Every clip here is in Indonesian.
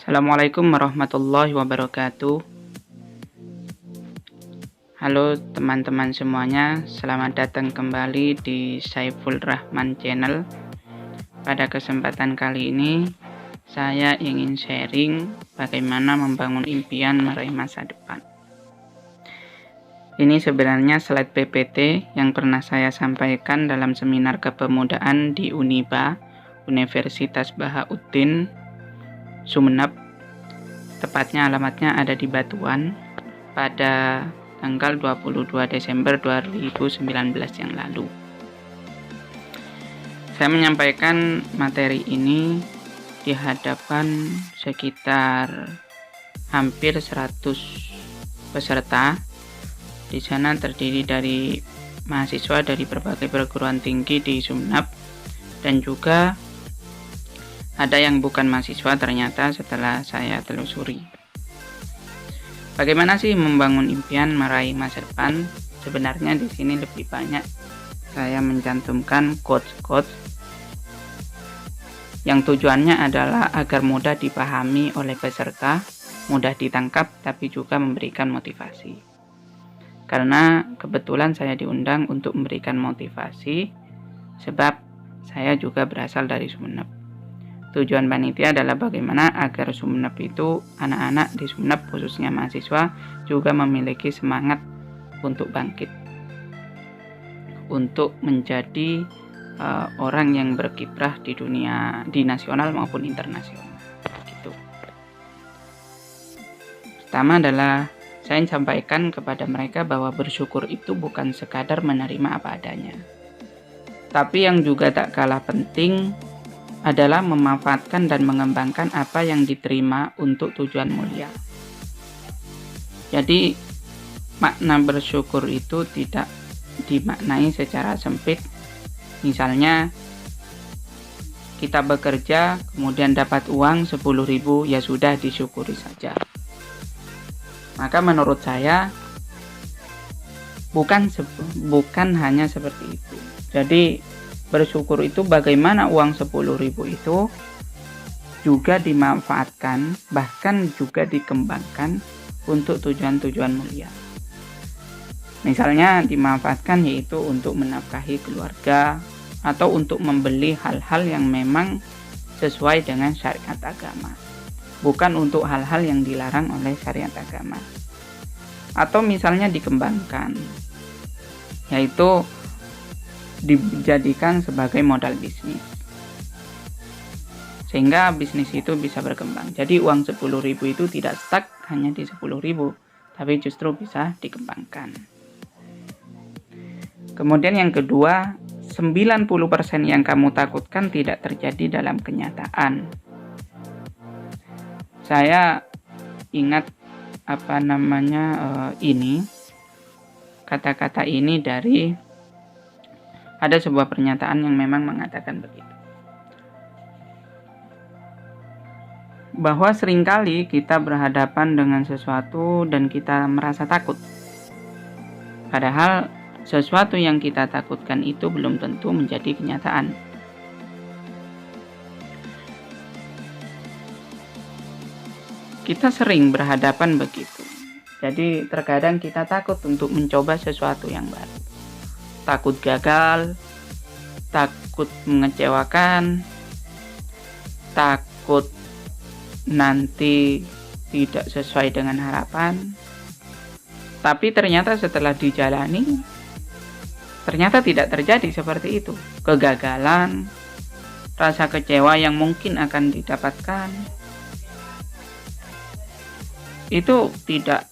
Assalamualaikum warahmatullahi wabarakatuh. Halo teman-teman semuanya, selamat datang kembali di Saiful Rahman Channel. Pada kesempatan kali ini, saya ingin sharing bagaimana membangun impian meraih masa depan. Ini sebenarnya slide PPT yang pernah saya sampaikan dalam seminar kepemudaan di Uniba, Universitas Bahauddin, Sumeneb. Tepatnya alamatnya ada di Batuan pada tanggal 22 Desember 2019 yang lalu. Saya menyampaikan materi ini di hadapan sekitar hampir 100 peserta. Di sana terdiri dari mahasiswa dari berbagai perguruan tinggi di Sumeneb dan juga ada yang bukan mahasiswa ternyata setelah saya telusuri. Bagaimana sih membangun impian meraih masa depan? Sebenarnya di sini lebih banyak saya mencantumkan quotes-quotes yang tujuannya adalah agar mudah dipahami oleh peserta, mudah ditangkap, tapi juga memberikan motivasi. Karena kebetulan saya diundang untuk memberikan motivasi, sebab saya juga berasal dari Sumeneb. Tujuan panitia adalah bagaimana agar Sumeneb itu, anak-anak di Sumeneb khususnya mahasiswa, juga memiliki semangat untuk bangkit, untuk menjadi orang yang berkiprah di dunia, di nasional maupun internasional. Gitu. Pertama adalah saya sampaikan kepada mereka bahwa bersyukur itu bukan sekadar menerima apa adanya, tapi yang juga tak kalah penting adalah memanfaatkan dan mengembangkan apa yang diterima untuk tujuan mulia. Jadi makna bersyukur itu tidak dimaknai secara sempit. Misalnya kita bekerja kemudian dapat uang 10.000, ya sudah disyukuri saja. Maka menurut saya bukan hanya seperti itu. Jadi bersyukur itu bagaimana uang 10.000 itu juga dimanfaatkan, bahkan juga dikembangkan untuk tujuan-tujuan mulia. Misalnya dimanfaatkan yaitu untuk menafkahi keluarga atau untuk membeli hal-hal yang memang sesuai dengan syariat agama, bukan untuk hal-hal yang dilarang oleh syariat agama. Atau misalnya dikembangkan, yaitu dijadikan sebagai modal bisnis, sehingga bisnis itu bisa berkembang. Jadi uang 10.000 itu tidak stuck hanya di 10.000, tapi justru bisa dikembangkan. Kemudian yang kedua, 90% yang kamu takutkan tidak terjadi dalam kenyataan. Saya ingat kata-kata ini dari ada sebuah pernyataan yang memang mengatakan begitu. Bahwa seringkali kita berhadapan dengan sesuatu dan kita merasa takut. Padahal sesuatu yang kita takutkan itu belum tentu menjadi kenyataan. Kita sering berhadapan begitu. Jadi terkadang kita takut untuk mencoba sesuatu yang baru. Takut gagal, takut mengecewakan, takut nanti tidak sesuai dengan harapan. Tapi ternyata setelah dijalani, ternyata tidak terjadi seperti itu. Kegagalan, rasa kecewa yang mungkin akan didapatkan, itu tidak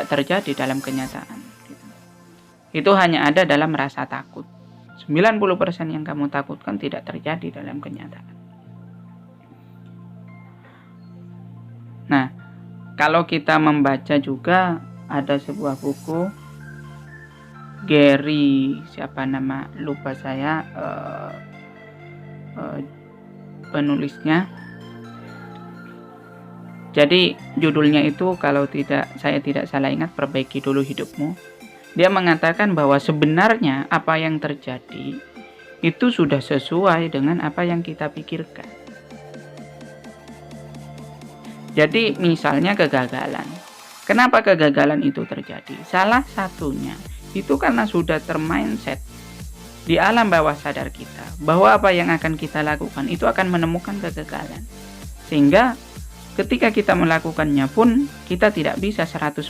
terjadi dalam kenyataan. Itu hanya ada dalam rasa takut. 90% yang kamu takutkan tidak terjadi dalam kenyataan. Nah, kalau kita membaca juga ada sebuah buku Gary penulisnya. Jadi judulnya itu kalau saya tidak salah ingat, Perbaiki Dulu Hidupmu. Dia mengatakan bahwa sebenarnya apa yang terjadi itu sudah sesuai dengan apa yang kita pikirkan. Jadi misalnya kegagalan. Kenapa kegagalan itu terjadi? Salah satunya itu karena sudah termindset di alam bawah sadar kita bahwa apa yang akan kita lakukan itu akan menemukan kegagalan. Sehingga ketika kita melakukannya pun kita tidak bisa 100%.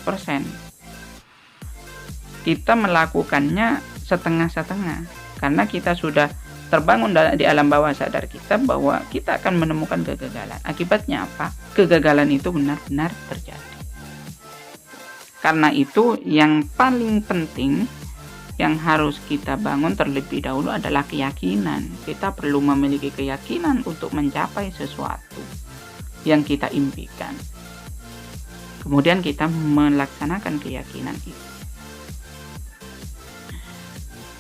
Kita melakukannya setengah-setengah karena kita sudah terbangun di alam bawah sadar kita bahwa kita akan menemukan kegagalan. Akibatnya apa? Kegagalan itu benar-benar terjadi. Karena itu yang paling penting yang harus kita bangun terlebih dahulu adalah keyakinan. Kita perlu memiliki keyakinan untuk mencapai sesuatu yang kita impikan. Kemudian kita melaksanakan keyakinan itu.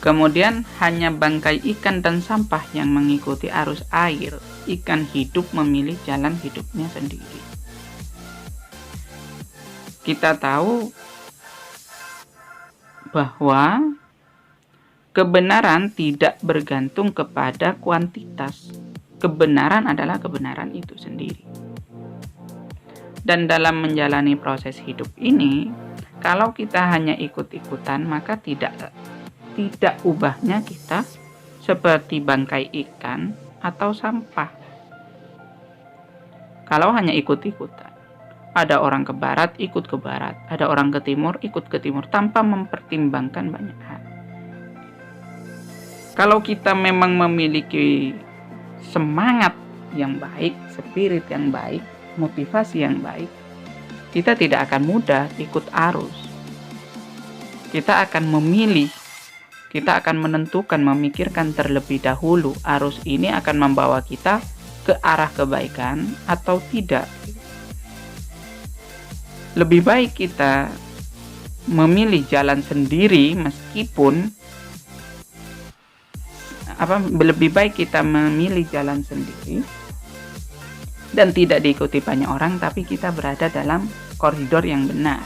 Kemudian hanya bangkai ikan dan sampah yang mengikuti arus air. Ikan hidup memilih jalan hidupnya sendiri. Kita tahu bahwa kebenaran tidak bergantung kepada kuantitas. Kebenaran adalah kebenaran itu sendiri. Dan dalam menjalani proses hidup ini, kalau kita hanya ikut-ikutan, maka tidak ubahnya kita seperti bangkai ikan atau sampah. Kalau hanya ikut-ikutan, ada orang ke barat, ikut ke barat, ada orang ke timur, ikut ke timur, tanpa mempertimbangkan banyak hal. Kalau kita memang memiliki semangat yang baik, spirit yang baik, motivasi yang baik, kita tidak akan mudah ikut arus. Kita akan memilih, kita akan menentukan, memikirkan terlebih dahulu arus ini akan membawa kita ke arah kebaikan atau tidak. Lebih baik kita memilih jalan sendiri meskipun lebih baik kita memilih jalan sendiri dan tidak diikuti banyak orang, tapi kita berada dalam koridor yang benar.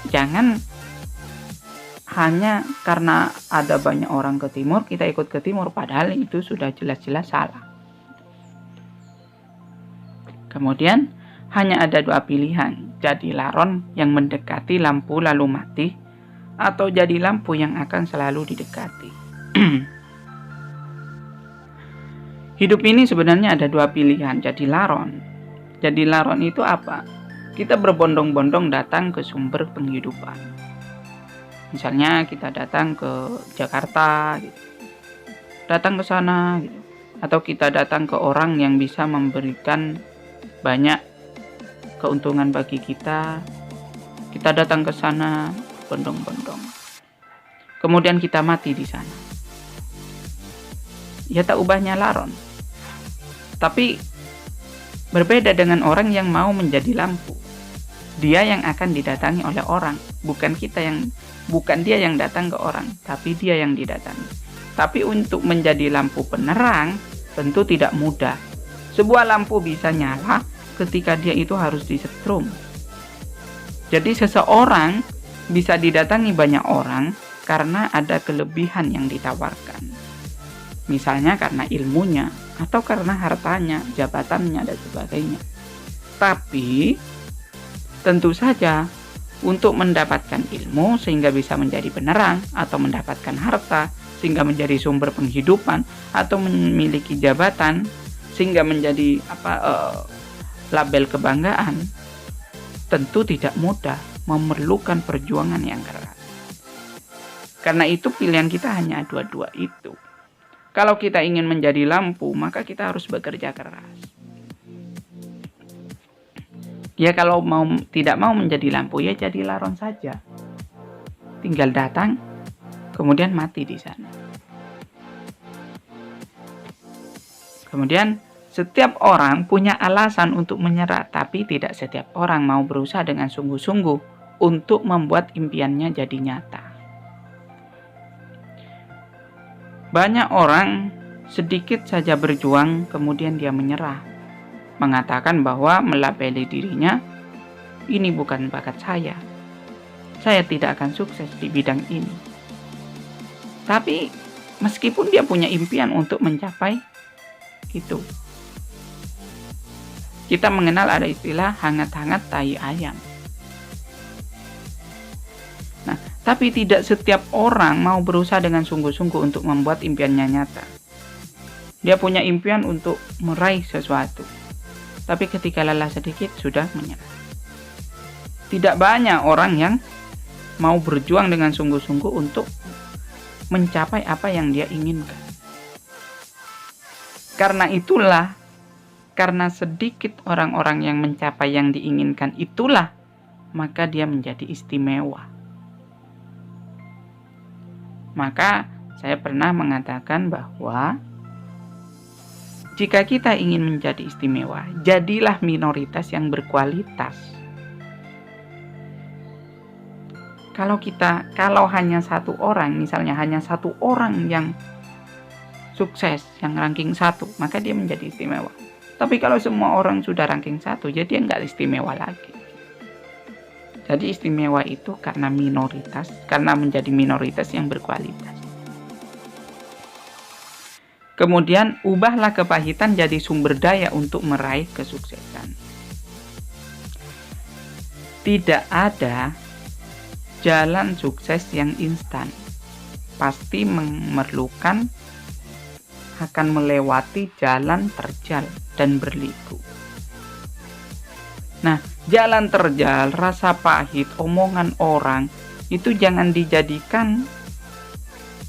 Jangan hanya karena ada banyak orang ke timur, kita ikut ke timur, padahal itu sudah jelas-jelas salah. Kemudian hanya ada dua pilihan, jadi laron yang mendekati lampu lalu mati, atau jadi lampu yang akan selalu didekati. Hidup ini sebenarnya ada dua pilihan, jadi laron. Jadi laron itu apa? Kita berbondong-bondong datang ke sumber penghidupan. Misalnya kita datang ke Jakarta, gitu. Datang ke sana, gitu. Atau kita datang ke orang yang bisa memberikan banyak keuntungan bagi kita. Kita datang ke sana, bondong-bondong. Kemudian kita mati di sana. Ya tak ubahnya laron. Tapi berbeda dengan orang yang mau menjadi lampu. Dia yang akan didatangi oleh orang, bukan dia yang datang ke orang, tapi dia yang didatangi. Tapi untuk menjadi lampu penerang tentu tidak mudah. Sebuah lampu bisa nyala ketika dia itu harus disetrum. Jadi seseorang bisa didatangi banyak orang karena ada kelebihan yang ditawarkan. Misalnya karena ilmunya, atau karena hartanya, jabatannya, dan sebagainya. Tapi tentu saja untuk mendapatkan ilmu sehingga bisa menjadi penerang, atau mendapatkan harta sehingga menjadi sumber penghidupan, atau memiliki jabatan sehingga menjadi label kebanggaan, tentu tidak mudah, memerlukan perjuangan yang keras. Karena itu pilihan kita hanya dua-dua itu. Kalau kita ingin menjadi lampu, maka kita harus bekerja keras. Ya kalau tidak mau menjadi lampu, ya jadi laron saja. Tinggal datang, kemudian mati di sana. Kemudian setiap orang punya alasan untuk menyerah, tapi tidak setiap orang mau berusaha dengan sungguh-sungguh untuk membuat impiannya jadi nyata. Banyak orang sedikit saja berjuang, kemudian dia menyerah. Mengatakan bahwa melabeli dirinya, ini bukan bakat saya. Saya tidak akan sukses di bidang ini. Tapi meskipun dia punya impian untuk mencapai itu. Kita mengenal ada istilah hangat-hangat tai ayam. Nah, tapi tidak setiap orang mau berusaha dengan sungguh-sungguh untuk membuat impiannya nyata. Dia punya impian untuk meraih sesuatu, tapi ketika lelah sedikit sudah menyerah. Tidak banyak orang yang mau berjuang dengan sungguh-sungguh untuk mencapai apa yang dia inginkan. Karena itulah, karena sedikit orang-orang yang mencapai yang diinginkan itulah, maka dia menjadi istimewa. Maka saya pernah mengatakan bahwa jika kita ingin menjadi istimewa, jadilah minoritas yang berkualitas. Kalau hanya satu orang, misalnya hanya satu orang yang sukses, yang ranking 1, maka dia menjadi istimewa. Tapi kalau semua orang sudah ranking 1, jadi dia nggak istimewa lagi. Jadi istimewa itu karena minoritas, karena menjadi minoritas yang berkualitas. Kemudian ubahlah kepahitan jadi sumber daya untuk meraih kesuksesan. Tidak ada jalan sukses yang instan. Pasti memerlukan akan melewati jalan terjal dan berliku. Nah, jalan terjal, rasa pahit, omongan orang, itu jangan dijadikan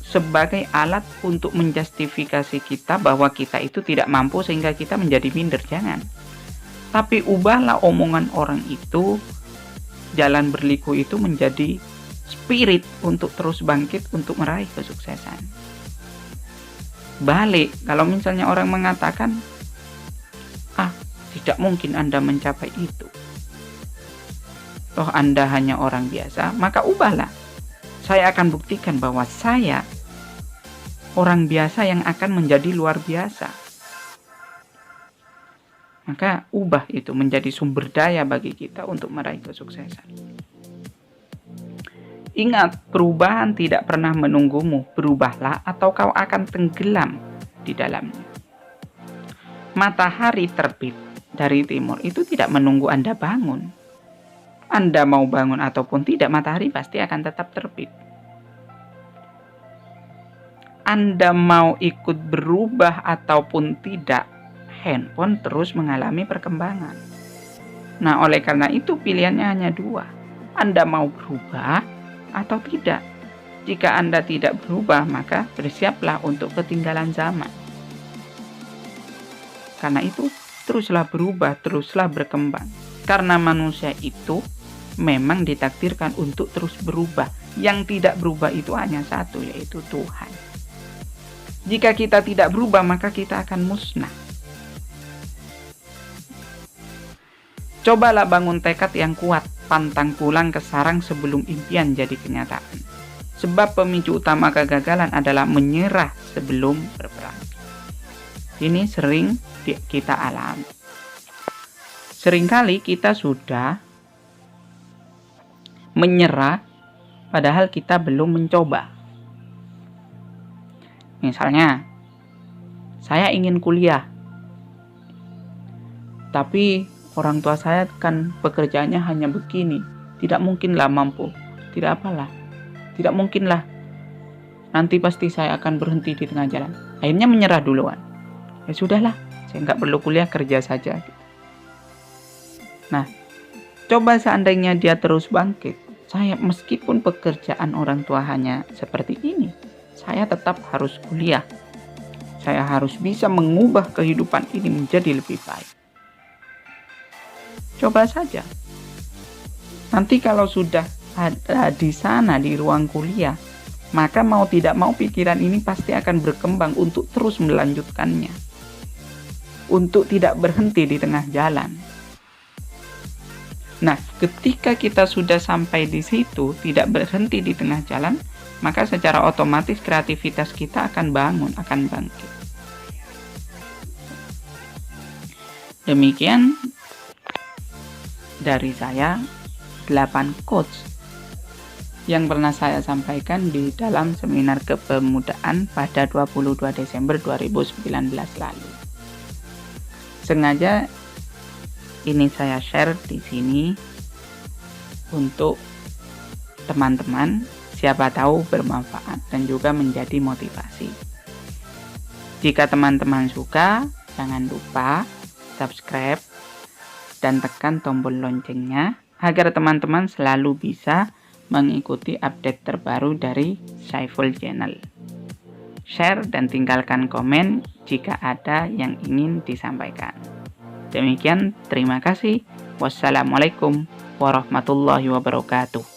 sebagai alat untuk menjustifikasi kita bahwa kita itu tidak mampu sehingga kita menjadi minder, jangan. Tapi ubahlah omongan orang itu, jalan berliku itu menjadi spirit untuk terus bangkit untuk meraih kesuksesan. Balik, kalau misalnya orang mengatakan, tidak mungkin Anda mencapai itu, toh Anda hanya orang biasa, maka ubahlah. Saya akan buktikan bahwa saya orang biasa yang akan menjadi luar biasa. Maka ubah itu menjadi sumber daya bagi kita untuk meraih kesuksesan. Ingat, perubahan tidak pernah menunggumu. Berubahlah atau kau akan tenggelam di dalamnya. Matahari terbit dari timur itu tidak menunggu Anda bangun. Anda mau bangun ataupun tidak, matahari pasti akan tetap terbit. Anda mau ikut berubah ataupun tidak, handphone terus mengalami perkembangan. Nah, oleh karena itu pilihannya hanya 2. Anda mau berubah atau tidak. Jika Anda tidak berubah, maka bersiaplah untuk ketinggalan zaman. Karena itu, teruslah berubah, teruslah berkembang. Karena manusia itu memang ditakdirkan untuk terus berubah. Yang tidak berubah itu hanya satu, yaitu Tuhan. Jika kita tidak berubah, maka kita akan musnah. Cobalah bangun tekad yang kuat, pantang pulang ke sarang sebelum impian jadi kenyataan. Sebab pemicu utama kegagalan adalah menyerah sebelum berperang. Ini sering kita alami. Seringkali kita sudah menyerah padahal kita belum mencoba. Misalnya, saya ingin kuliah, tapi orang tua saya kan pekerjaannya hanya begini, tidak mungkinlah mampu, tidak apalah, tidak mungkinlah, nanti pasti saya akan berhenti di tengah jalan. Akhirnya menyerah duluan. Ya sudahlah, saya nggak perlu kuliah, kerja saja. Nah, coba seandainya dia terus bangkit, saya meskipun pekerjaan orang tua hanya seperti ini, saya tetap harus kuliah. Saya harus bisa mengubah kehidupan ini menjadi lebih baik. Coba saja. Nanti kalau sudah ada di sana di ruang kuliah, maka mau tidak mau pikiran ini pasti akan berkembang untuk terus melanjutkannya. Untuk tidak berhenti di tengah jalan. Nah, ketika kita sudah sampai di situ, tidak berhenti di tengah jalan, maka secara otomatis kreativitas kita akan bangun, akan bangkit. Demikian dari saya 8 quotes yang pernah saya sampaikan di dalam seminar kepemudaan pada 22 Desember 2019 lalu. Sengaja Ini saya share di sini untuk teman-teman, siapa tahu bermanfaat dan juga menjadi motivasi. Jika teman-teman suka, jangan lupa subscribe dan tekan tombol loncengnya agar teman-teman selalu bisa mengikuti update terbaru dari Saiful Channel. Share dan tinggalkan komen jika ada yang ingin disampaikan. Demikian, terima kasih. Wassalamualaikum warahmatullahi wabarakatuh.